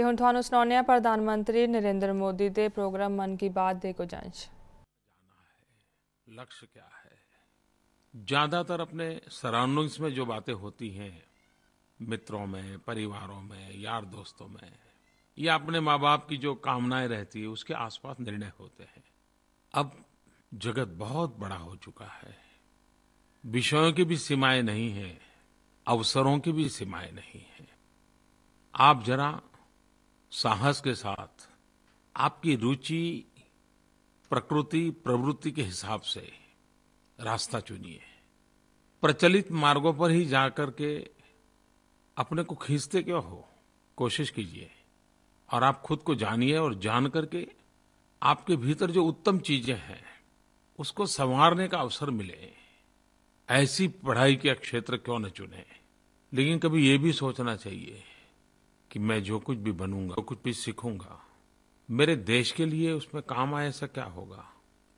ਤੇ ਹੁਣ ਤੁਹਾਨੂੰ ਸੁਣਾਉਂਦੇ ਹਾਂ प्रधानमंत्री नरेंद्र मोदी ਦੇ प्रोग्राम मन की बात ਦੇ कुछ अंश। लक्ष्य क्या है? ज्यादातर अपने सराउंडिंग्स में जो बातें होती हैं, मित्रों में, परिवारों में, यार दोस्तों में, या अपने माँ बाप की जो कामनाएं रहती है उसके आसपास निर्णय होते हैं। अब जगत बहुत बड़ा हो चुका है, विषयों की भी सीमाएं नहीं है, अवसरों की भी सीमाएं नहीं है। आप जरा साहस के साथ आपकी रुचि, प्रकृति, प्रवृत्ति के हिसाब से रास्ता चुनिए। प्रचलित मार्गों पर ही जाकर के अपने को खींचते क्यों हो? कोशिश कीजिए और आप खुद को जानिए और जान करके आपके भीतर जो उत्तम चीजें हैं उसको संवारने का अवसर मिले। ऐसी पढ़ाई के क्षेत्र क्यों न चुने? लेकिन कभी ये भी सोचना चाहिए कि मैं जो कुछ भी बनूंगा, जो कुछ भी सीखूंगा, मेरे देश के लिए उसमें काम आए, ऐसा क्या होगा?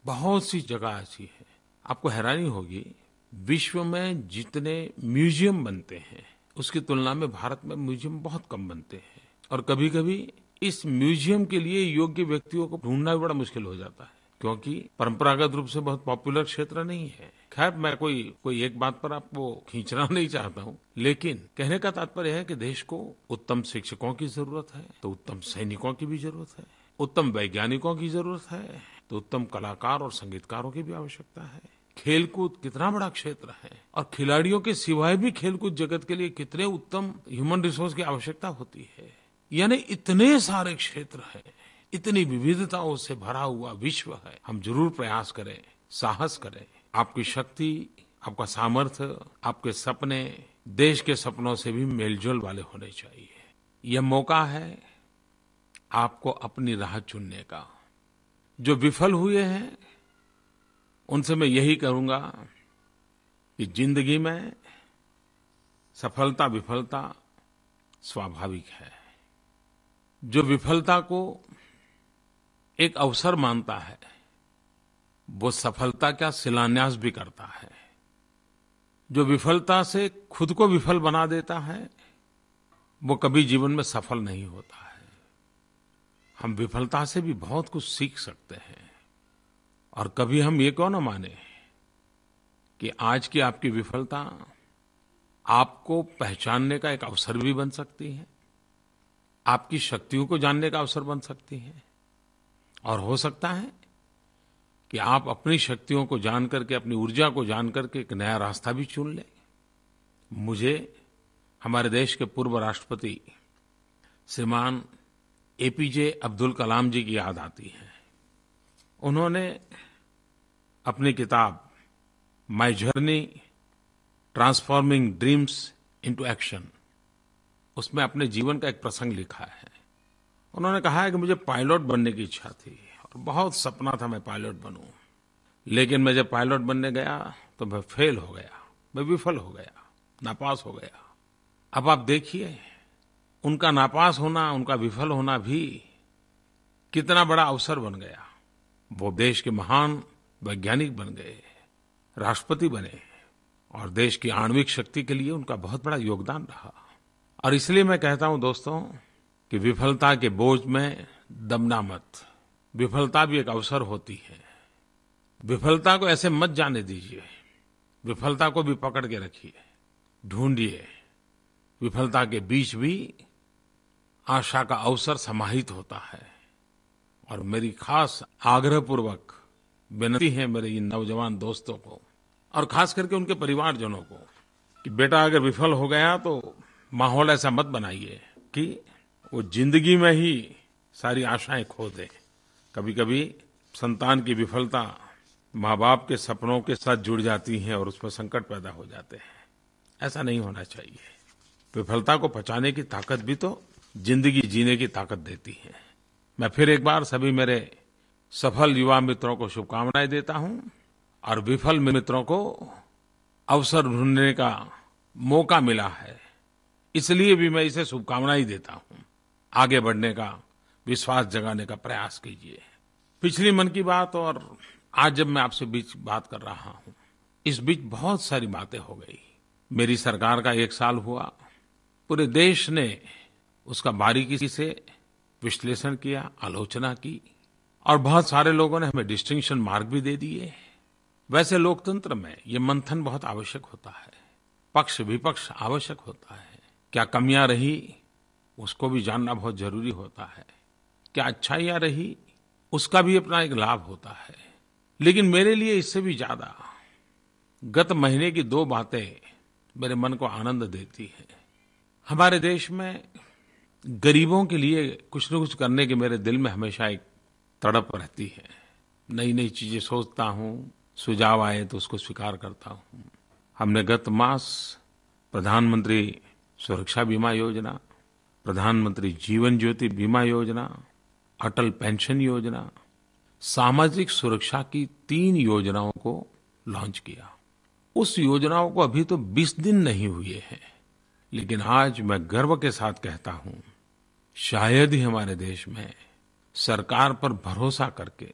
बहुत सी जगह ऐसी है, आपको हैरानी होगी, विश्व में जितने म्यूजियम बनते हैं उसकी तुलना में भारत में म्यूजियम बहुत कम बनते हैं। और कभी-कभी इस म्यूजियम के लिए योग्य व्यक्तियों को ढूंढना भी बड़ा मुश्किल हो जाता है, क्योंकि परंपरागत रूप से बहुत पॉपुलर क्षेत्र नहीं है। खैर, मैं कोई एक बात पर आपको खींचना नहीं चाहता हूँ, लेकिन कहने का तात्पर्य है कि देश को उत्तम शिक्षकों की जरूरत है तो उत्तम सैनिकों की भी जरूरत है, उत्तम वैज्ञानिकों की जरूरत है तो उत्तम कलाकार और संगीतकारों की भी आवश्यकता है। खेलकूद कितना बड़ा क्षेत्र है और खिलाड़ियों के सिवाय भी खेलकूद जगत के लिए कितने उत्तम ह्यूमन रिसोर्स की आवश्यकता होती है। यानी इतने सारे क्षेत्र हैं, इतनी विविधताओं से भरा हुआ विश्व है। हम जरूर प्रयास करें, साहस करें। आपकी शक्ति, आपका सामर्थ्य, आपके सपने देश के सपनों से भी मेलजोल वाले होने चाहिए। यह मौका है आपको अपनी राह चुनने का। जो विफल हुए हैं उनसे मैं यही कहूंगा कि जिंदगी में सफलता विफलता स्वाभाविक है। जो विफलता को एक अवसर मानता है वो सफलता का शिलान्यास भी करता है। जो विफलता से खुद को विफल बना देता है वो कभी जीवन में सफल नहीं होता है। हम विफलता से भी बहुत कुछ सीख सकते हैं और कभी हम ये क्यों न माने कि आज की आपकी विफलता आपको पहचानने का एक अवसर भी बन सकती है, आपकी शक्तियों को जानने का अवसर बन सकती है। और हो सकता है कि आप अपनी शक्तियों को जान करके, अपनी ऊर्जा को जान करके एक नया रास्ता भी चुन लें। मुझे हमारे देश के पूर्व राष्ट्रपति श्रीमान एपीजे अब्दुल कलाम जी की याद आती है। उन्होंने अपनी किताब my journey transforming dreams into action, उसमें अपने जीवन का एक प्रसंग लिखा है। उन्होंने कहा है कि मुझे पायलट बनने की इच्छा थी और बहुत सपना था मैं पायलट बनूं, लेकिन मैं जब पायलट बनने गया तो मैं फेल हो गया, मैं विफल हो गया, नापास हो गया। अब आप देखिए, उनका नापास होना, उनका विफल होना भी कितना बड़ा अवसर बन गया। वो देश के महान वैज्ञानिक बन गए, राष्ट्रपति बने और देश की आणविक शक्ति के लिए उनका बहुत बड़ा योगदान रहा। और इसलिए मैं कहता हूं दोस्तों कि विफलता के बोझ में दबना मत। विफलता भी एक अवसर होती है। विफलता को ऐसे मत जाने दीजिए, विफलता को भी पकड़ के रखिए, ढूंढिए। विफलता के बीच भी आशा का अवसर समाहित होता है। और मेरी खास आग्रहपूर्वक विनती है मेरे इन नौजवान दोस्तों को और खास करके उनके परिवारजनों को कि बेटा अगर विफल हो गया तो माहौल ऐसा मत बनाइए कि वो जिंदगी में ही सारी आशाएं खो दे। कभी-कभी संतान की विफलता माँ बाप के सपनों के साथ जुड़ जाती है और उसमें संकट पैदा हो जाते हैं। ऐसा नहीं होना चाहिए। विफलता को पचाने की ताकत भी तो जिंदगी जीने की ताकत देती है। मैं फिर एक बार सभी मेरे सफल युवा मित्रों को शुभकामनाएं देता हूं और विफल मित्रों को अवसर ढूंढने का मौका मिला है, इसलिए भी मैं इसे शुभकामनाएं देता हूं। आगे बढ़ने का, विश्वास जगाने का प्रयास कीजिए। पिछली मन की बात और आज जब मैं आपसे बीच बात कर रहा हूं, इस बीच बहुत सारी बातें हो गई। मेरी सरकार का 1 साल हुआ, पूरे देश ने उसका बारीकी से विश्लेषण किया, आलोचना की और बहुत सारे लोगों ने हमें डिस्टिंक्शन मार्क भी दे दिए। वैसे लोकतंत्र में ये मंथन बहुत आवश्यक होता है, पक्ष विपक्ष आवश्यक होता है। क्या कमियां रही उसको भी जानना बहुत जरूरी होता है, क्या अच्छाइयां रही उसका भी अपना एक लाभ होता है। लेकिन मेरे लिए इससे भी ज्यादा गत महीने की 2 बातें मेरे मन को आनंद देती हैं। हमारे देश में गरीबों के लिए कुछ न कुछ करने की मेरे दिल में हमेशा एक तड़प रहती है। नई नई चीजें सोचता हूँ, सुझाव आए तो उसको स्वीकार करता हूँ। हमने गत मास प्रधानमंत्री सुरक्षा बीमा योजना, प्रधानमंत्री जीवन ज्योति बीमा योजना, अटल पेंशन योजना, सामाजिक सुरक्षा की 3 योजनाओं को लॉन्च किया। उस योजनाओं को अभी तो 20 दिन नहीं हुए हैं, लेकिन आज मैं गर्व के साथ कहता हूँ, शायद ही हमारे देश में सरकार पर भरोसा करके,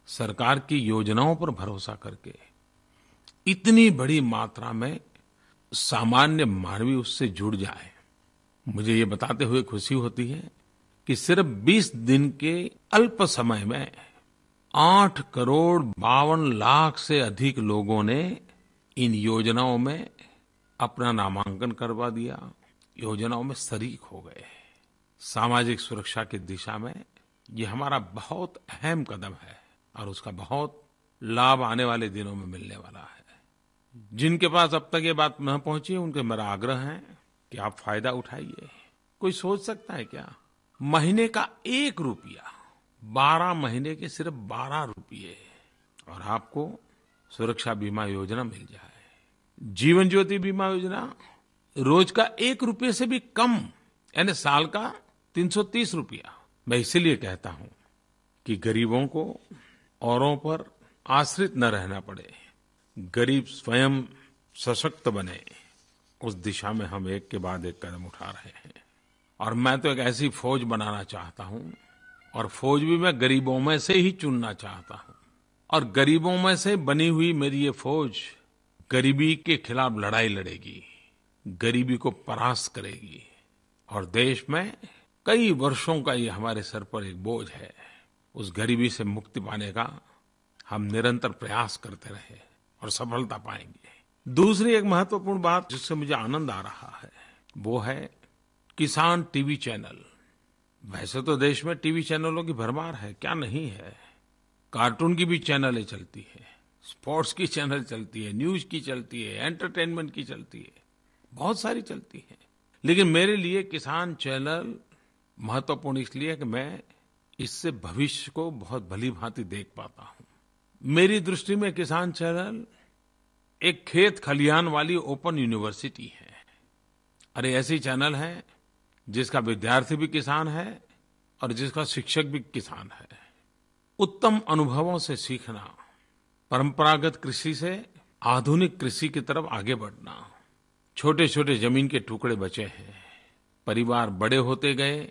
सरकार की योजनाओं पर भरोसा करके इतनी बड़ी मात्रा में सामान्य मानवी उससे जुड़ जाए। मुझे ये बताते हुए खुशी होती है कि सिर्फ 20 दिन के अल्प समय में 8 करोड़ 52 लाख से अधिक लोगों ने इन योजनाओं में अपना नामांकन करवा दिया, योजनाओं में शरीक हो गए। सामाजिक सुरक्षा की दिशा में ये हमारा बहुत अहम कदम है और उसका बहुत लाभ आने वाले दिनों में मिलने वाला है। जिनके पास अब तक ये बात न पहुंची, उनके मेरा आग्रह है कि आप फायदा उठाइए। कोई सोच सकता है क्या, महीने का 1 रुपया, 12 महीने के सिर्फ 12 रुपये और आपको सुरक्षा बीमा योजना मिल जाए। जीवन ज्योति बीमा योजना रोज का 1 रुपये से भी कम, यानी साल का 330 रुपया। मैं इसीलिए कहता हूं कि गरीबों को औरों पर आश्रित न रहना पड़े, गरीब स्वयं सशक्त बने, उस दिशा में हम एक के बाद एक कदम उठा रहे हैं। और मैं तो एक ऐसी फौज बनाना चाहता हूं, और फौज भी मैं गरीबों में से ही चुनना चाहता हूं। और गरीबों में से बनी हुई मेरी ये फौज गरीबी के खिलाफ लड़ाई लड़ेगी, गरीबी को परास्त करेगी। और देश में कई वर्षों का ये हमारे सर पर एक बोझ है, उस गरीबी से मुक्ति पाने का हम निरंतर प्रयास करते रहे और सफलता पाएंगे। दूसरी एक महत्वपूर्ण बात जिससे मुझे आनंद आ रहा है, वो है किसान टीवी चैनल। वैसे तो देश में टीवी चैनलों की भरमार है, क्या नहीं है। कार्टून की भी चैनलें चलती है, स्पोर्ट्स की चैनल चलती है, न्यूज की चलती है, एंटरटेनमेंट की चलती है, बहुत सारी चलती है। लेकिन मेरे लिए किसान चैनल महत्वपूर्ण इसलिए कि मैं इससे भविष्य को बहुत भली भांति देख पाता हूं। मेरी दृष्टि में किसान चैनल एक खेत खलिहान वाली ओपन यूनिवर्सिटी है। अरे ऐसी चैनल है जिसका विद्यार्थी भी किसान है और जिसका शिक्षक भी किसान है। उत्तम अनुभवों से सीखना, परंपरागत कृषि से आधुनिक कृषि की तरफ आगे बढ़ना। छोटे छोटे जमीन के टुकड़े बचे हैं, परिवार बड़े होते गए,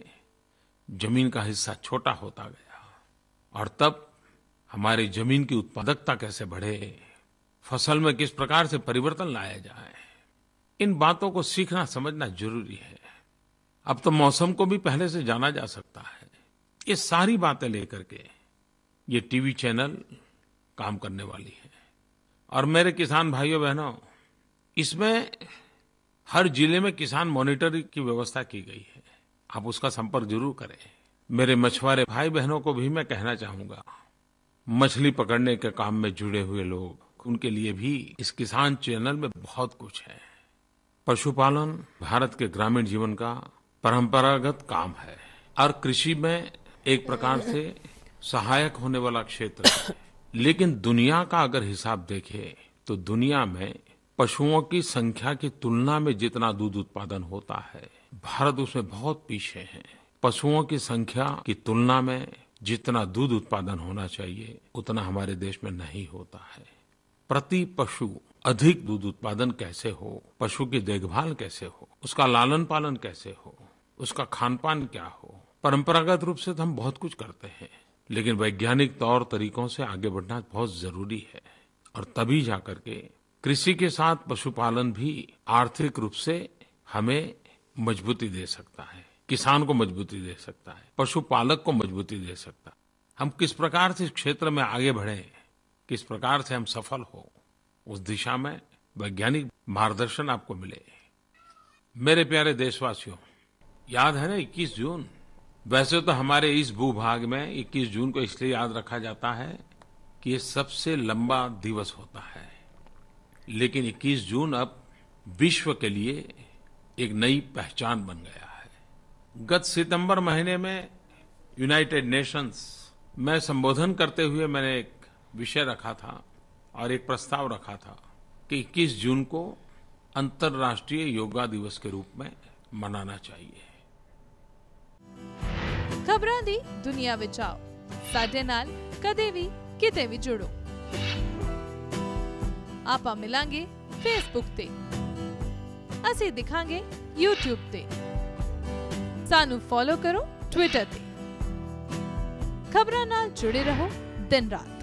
जमीन का हिस्सा छोटा होता गया, और तब हमारी जमीन की उत्पादकता कैसे बढ़े, फसल में किस प्रकार से परिवर्तन लाया जाए, इन बातों को सीखना समझना जरूरी है। अब तो मौसम को भी पहले से जाना जा सकता है। ये सारी बातें लेकर के ये टीवी चैनल काम करने वाली है। और मेरे किसान भाइयों बहनों, इसमें हर जिले में किसान मॉनिटर की व्यवस्था की गई है, आप उसका संपर्क जरूर करें। मेरे मछुआरे भाई बहनों को भी मैं कहना चाहूंगा, मछली पकड़ने के काम में जुड़े हुए लोग, उनके लिए भी इस किसान चैनल में बहुत कुछ है। पशुपालन भारत के ग्रामीण जीवन का परंपरागत काम है और कृषि में एक प्रकार से सहायक होने वाला क्षेत्र है। लेकिन दुनिया का अगर हिसाब देखें तो दुनिया में पशुओं की संख्या की तुलना में जितना दूध उत्पादन होता है, भारत उसमें बहुत पीछे है। पशुओं की संख्या की तुलना में जितना दूध उत्पादन होना चाहिए उतना हमारे देश में नहीं होता है। प्रति पशु अधिक दूध उत्पादन कैसे हो, पशु की देखभाल कैसे हो, उसका लालन पालन कैसे हो, उसका खान पान क्या हो। परंपरागत रूप से तो हम बहुत कुछ करते हैं, लेकिन वैज्ञानिक तौर तरीकों से आगे बढ़ना बहुत जरूरी है। और तभी जाकर के कृषि के साथ पशुपालन भी आर्थिक रूप से हमें मजबूती दे सकता है। किसान को मजबूती दे सकता है, पशुपालक को मजबूती दे सकता है। हम किस प्रकार से इस क्षेत्र में आगे बढ़ें, किस प्रकार से हम सफल हो, उस दिशा में वैज्ञानिक मार्गदर्शन आपको मिले। मेरे प्यारे देशवासियों, याद है ना 21 जून? वैसे तो हमारे इस भूभाग में 21 जून को इसलिए याद रखा जाता है कि ये सबसे लंबा दिवस होता है। लेकिन 21 जून अब विश्व के लिए एक नई पहचान बन गया है। गत सितंबर महीने में यूनाइटेड नेशंस में संबोधन करते हुए मैंने एक विषय रखा था और एक प्रस्ताव रखा था कि 21 जून को अंतर्राष्ट्रीय योगा दिवस के रूप में मनाना चाहिए। खबरां दी दुनिया विच आओ, साडे नाल कदे भी किते भी जुड़ो। आपां मिलांगे फेसबुक ते, असीं दिखांगे यूट्यूब ते, सानू फॉलो करो ट्विटर ते। खबरां नाल जुड़े रहो दिन रात।